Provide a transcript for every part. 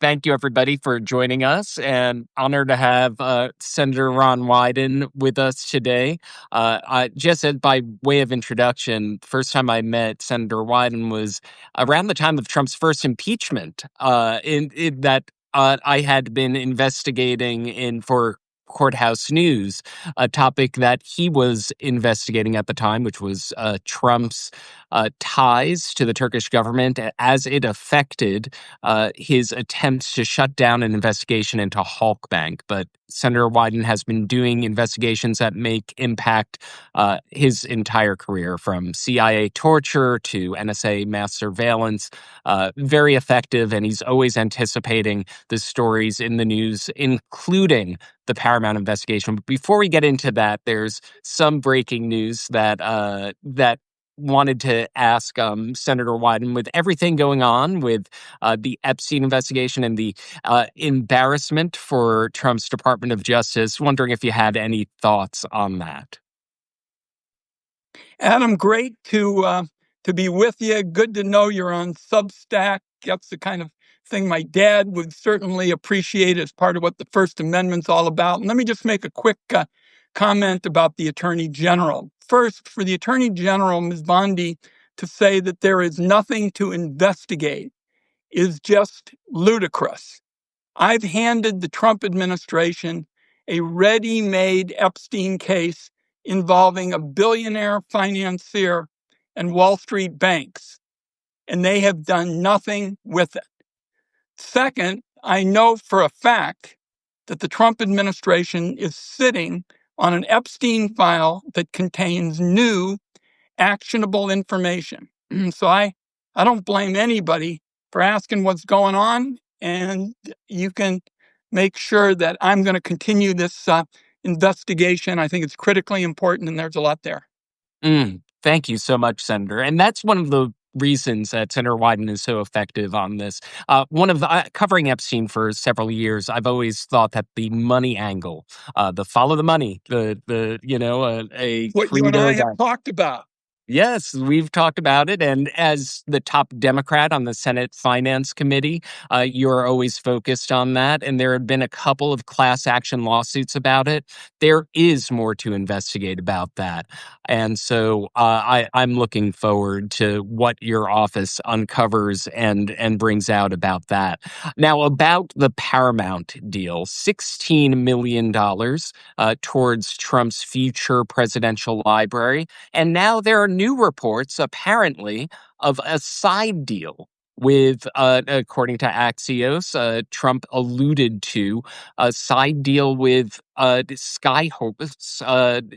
Thank you, everybody, for joining us, and honored to have Senator Ron Wyden with us today. Just by way of introduction, first time I met Senator Wyden was around the time of Trump's first impeachment. In that I had been investigating in for Courthouse News, a topic that he was investigating at the time, which was Trump's ties to the Turkish government as it affected his attempts to shut down an investigation into Halkbank. But Senator Wyden has been doing investigations that make impact his entire career, from CIA torture to NSA mass surveillance. Very effective, and he's always anticipating the stories in the news, including the Paramount investigation. But before we get into that, there's some breaking news that wanted to ask Senator Wyden, with everything going on with the Epstein investigation and the embarrassment for Trump's Department of Justice, wondering if you had any thoughts on that. Adam, great to be with you. Good to know you're on Substack. That's the kind of thing my dad would certainly appreciate as part of what the First Amendment's all about. And let me just make a quick comment about the Attorney General. First, for the Attorney General, Ms. Bondi, to say that there is nothing to investigate is just ludicrous. I've handed the Trump administration a ready-made Epstein case involving a billionaire financier and Wall Street banks, and they have done nothing with it. Second, I know for a fact that the Trump administration is sitting on an Epstein file that contains new actionable information. So I don't blame anybody for asking what's going on, and you can make sure that I'm going to continue this investigation. I think it's critically important, and there's a lot there. Thank you so much, Senator. And that's one of the reasons that Senator Wyden is so effective on this. Covering Epstein for several years, I've always thought that the money angle, the follow the money, a What you and I have talked about. Yes, we've talked about it. And as the top Democrat on the Senate Finance Committee, you're always focused on that. And there have been a couple of class action lawsuits about it. There is more to investigate about that. And so I'm looking forward to what your office uncovers and brings out about that. Now, about the Paramount deal, $16 million towards Trump's future presidential library. And now there are new reports, apparently, of a side deal with, according to Axios, Trump alluded to a side deal with Skyhost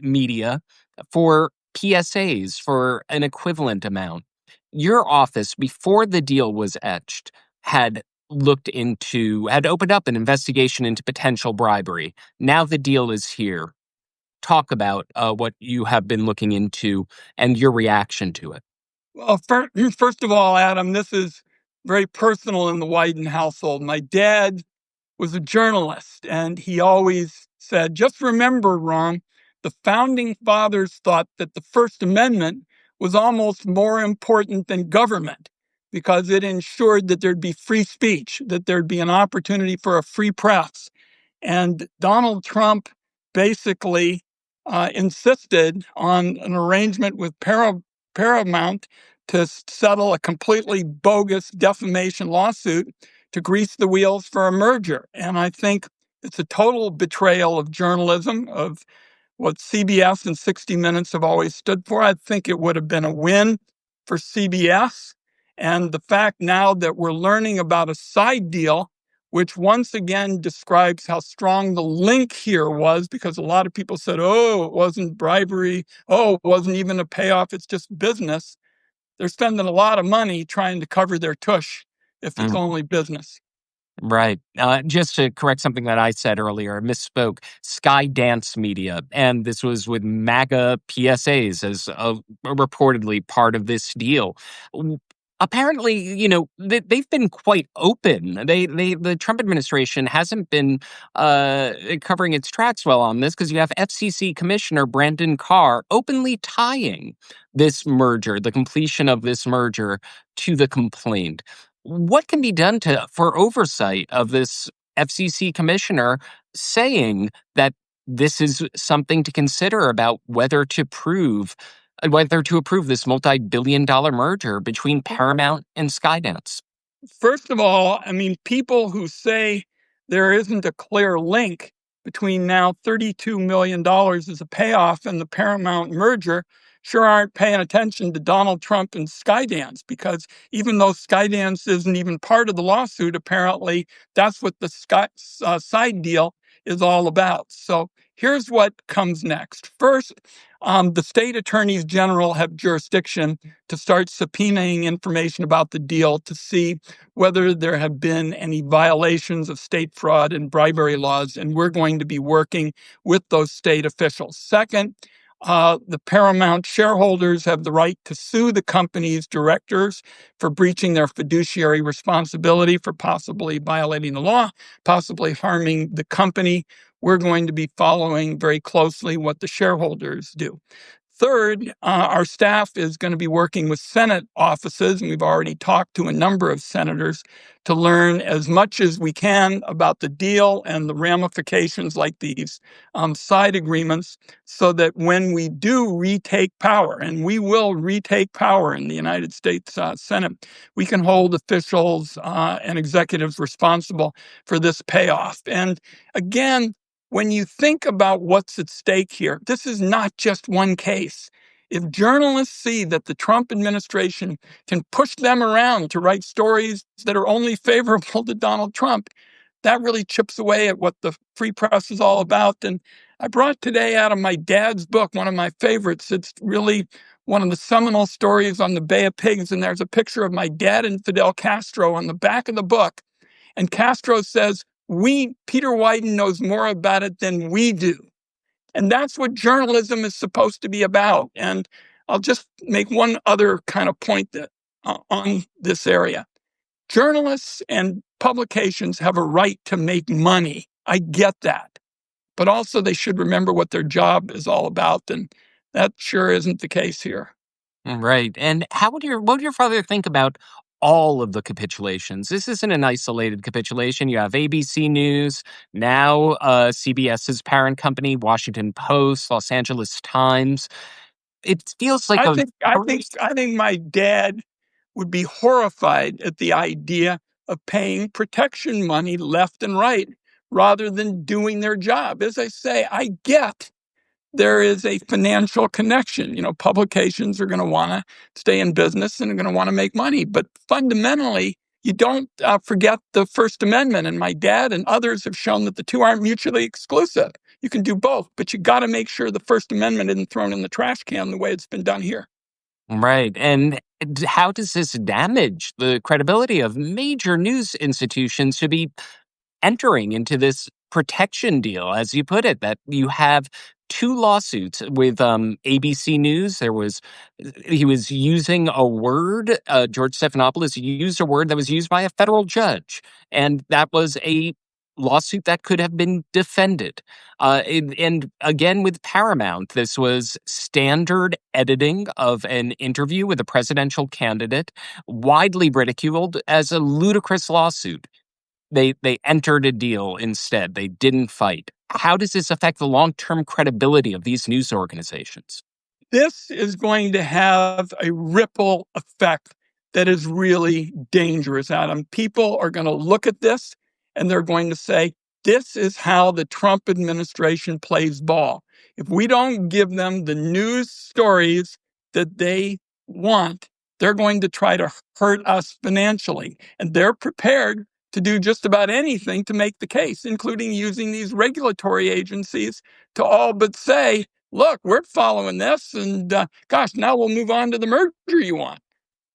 Media for PSAs for an equivalent amount. Your office, before the deal was etched, had opened up an investigation into potential bribery. Now the deal is here. Talk about what you have been looking into and your reaction to it. Well, first of all, Adam, this is very personal in the Wyden household. My dad was a journalist, and he always said, just remember, Ron, the founding fathers thought that the First Amendment was almost more important than government because it ensured that there'd be free speech, that there'd be an opportunity for a free press. And Donald Trump basically insisted on an arrangement with Paramount to settle a completely bogus defamation lawsuit to grease the wheels for a merger. And I think it's a total betrayal of journalism, of what CBS and 60 Minutes have always stood for. I think it would have been a win for CBS. And the fact now that we're learning about a side deal, which once again describes how strong the link here was, because a lot of people said, oh, it wasn't bribery. Oh, it wasn't even a payoff. It's just business. They're spending a lot of money trying to cover their tush if it's only business. Right. Just to correct something that I said earlier, I misspoke. Skydance Media, and this was with MAGA PSAs as reportedly part of this deal. Apparently, they've been quite open. The Trump administration hasn't been covering its tracks well on this, because you have FCC Commissioner Brandon Carr openly tying this merger, the completion of this merger, to the complaint. What can be done for oversight of this FCC commissioner saying that this is something to consider about whether to approve this multi-billion-dollar merger between Paramount and Skydance? First of all, I mean, people who say there isn't a clear link between now $32 million as a payoff and the Paramount merger sure aren't paying attention to Donald Trump and Skydance, because even though Skydance isn't even part of the lawsuit, apparently that's what the side deal is all about. So here's what comes next. First, the state attorneys general have jurisdiction to start subpoenaing information about the deal to see whether there have been any violations of state fraud and bribery laws, and we're going to be working with those state officials. Second, the Paramount shareholders have the right to sue the company's directors for breaching their fiduciary responsibility, for possibly violating the law, possibly harming the company. We're going to be following very closely what the shareholders do. Third, our staff is going to be working with Senate offices, and we've already talked to a number of senators to learn as much as we can about the deal and the ramifications like these side agreements, so that when we do retake power, and we will retake power in the United States Senate, we can hold officials and executives responsible for this payoff. And again, when you think about what's at stake here, this is not just one case. If journalists see that the Trump administration can push them around to write stories that are only favorable to Donald Trump, that really chips away at what the free press is all about. And I brought today out of my dad's book, one of my favorites. It's really one of the seminal stories on the Bay of Pigs. And there's a picture of my dad and Fidel Castro on the back of the book. And Castro says, Peter Wyden knows more about it than we do. And that's what journalism is supposed to be about. And I'll just make one other kind of point on this area. Journalists and publications have a right to make money. I get that. But also they should remember what their job is all about. And that sure isn't the case here. Right. And what would your father think about all of the capitulations? This isn't an isolated capitulation. You have ABC News, now CBS's parent company, Washington Post, Los Angeles Times. It feels like I a think I think I think my dad would be horrified at the idea of paying protection money left and right rather than doing their job. As I say, I get there is a financial connection. Publications are going to want to stay in business and are going to want to make money. But fundamentally, you don't forget the First Amendment. And my dad and others have shown that the two aren't mutually exclusive. You can do both, but you got to make sure the First Amendment isn't thrown in the trash can the way it's been done here. Right. And how does this damage the credibility of major news institutions to be entering into this protection deal, as you put it, that you have two lawsuits with ABC News? He was using a word, George Stephanopoulos used a word that was used by a federal judge, and that was a lawsuit that could have been defended. And again, with Paramount, this was standard editing of an interview with a presidential candidate, widely ridiculed as a ludicrous lawsuit. They entered a deal instead. They didn't fight. How does this affect the long-term credibility of these news organizations? This is going to have a ripple effect that is really dangerous, Adam. People are going to look at this and they're going to say, this is how the Trump administration plays ball. If we don't give them the news stories that they want, they're going to try to hurt us financially. And they're prepared to do just about anything to make the case, including using these regulatory agencies to all but say, look, we're following this, and gosh, now we'll move on to the merger you want.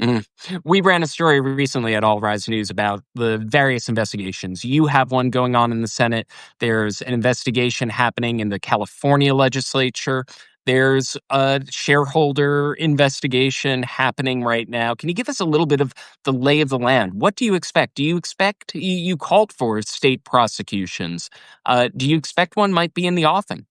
Mhm. We ran a story recently at All Rise News about the various investigations. You have one going on in the Senate. There's an investigation happening in the California legislature. There's a shareholder investigation happening right now. Can you give us a little bit of the lay of the land? What do you expect? Do you expect you called for state prosecutions? Do you expect one might be in the offing?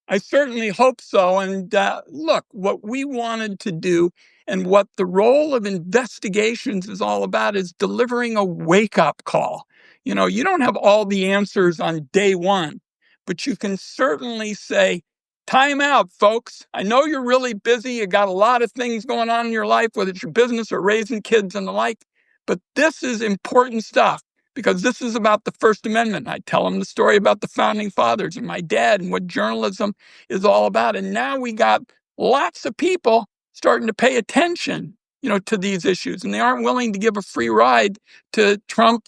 I certainly hope so. And look, what we wanted to do And what the role of investigations is all about is delivering a wake-up call. You don't have all the answers on day one, but you can certainly say, time out, folks. I know you're really busy. You got a lot of things going on in your life, whether it's your business or raising kids and the like, but this is important stuff because this is about the First Amendment. I tell them the story about the founding fathers and my dad and what journalism is all about. And now we got lots of people starting to pay attention, to these issues, and they aren't willing to give a free ride to Trump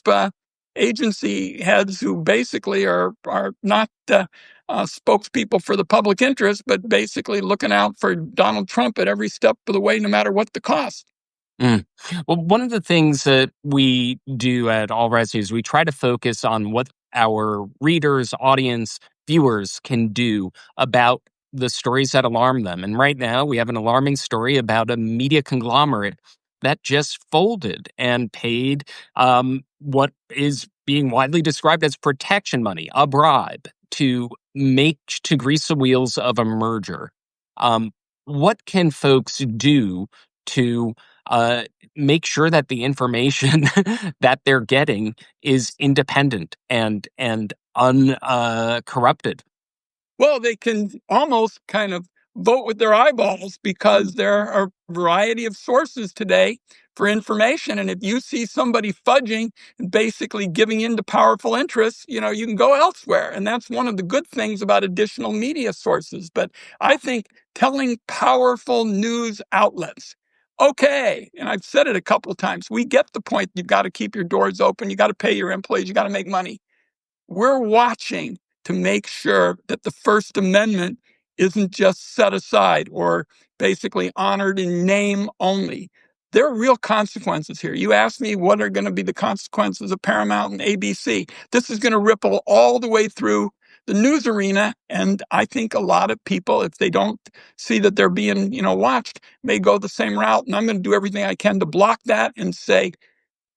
agency heads who basically are not spokespeople for the public interest, but basically looking out for Donald Trump at every step of the way, no matter what the cost. Mm. Well, one of the things that we do at All Res News, we try to focus on what our readers, audience, viewers can do about the stories that alarm them. And right now, we have an alarming story about a media conglomerate that just folded and paid what is being widely described as protection money, a bribe, to grease the wheels of a merger. Um, what can folks do to uh, make sure that the information that they're getting is independent and uncorrupted? Well, they can almost kind of vote with their eyeballs because there are a variety of sources today for information. And if you see somebody fudging and basically giving in to powerful interests, you can go elsewhere. And that's one of the good things about additional media sources. But I think telling powerful news outlets, okay, and I've said it a couple of times, we get the point. You've got to keep your doors open. You got to pay your employees. You got to make money. We're watching to make sure that the First Amendment isn't just set aside or basically honored in name only. There are real consequences here. You asked me what are going to be the consequences of Paramount and ABC. This is going to ripple all the way through the news arena. And I think a lot of people, if they don't see that they're being, watched, may go the same route. And I'm going to do everything I can to block that and say,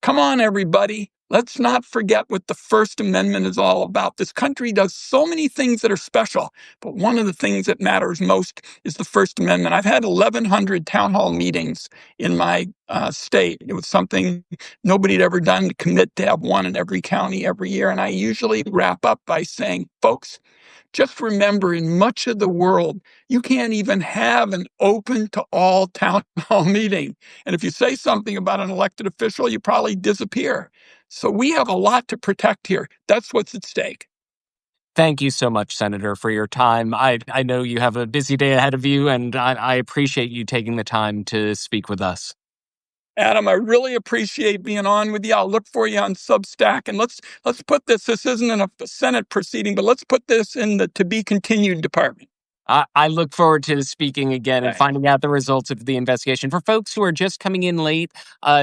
come on, everybody. Let's not forget what the First Amendment is all about. This country does so many things that are special, but one of the things that matters most is the First Amendment. I've had 1,100 town hall meetings in my state. It was something nobody had ever done, to commit to have one in every county every year. And I usually wrap up by saying, folks, just remember, in much of the world, you can't even have an open to all town hall meeting. And if you say something about an elected official, you probably disappear. So we have a lot to protect here. That's what's at stake. Thank you so much, Senator, for your time. I know you have a busy day ahead of you, and I appreciate you taking the time to speak with us. Adam, I really appreciate being on with you. I'll look for you on Substack, and let's put this. This isn't a Senate proceeding, but let's put this in the to be continued department. I look forward to speaking again and Thanks. finding out the results of the investigation. For folks who are just coming in late,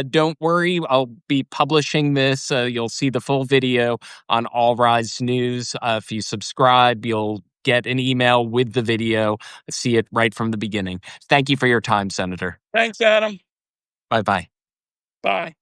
don't worry. I'll be publishing this. You'll see the full video on All Rise News. If you subscribe, you'll get an email with the video. See it right from the beginning. Thank you for your time, Senator. Thanks, Adam. Bye bye. Bye.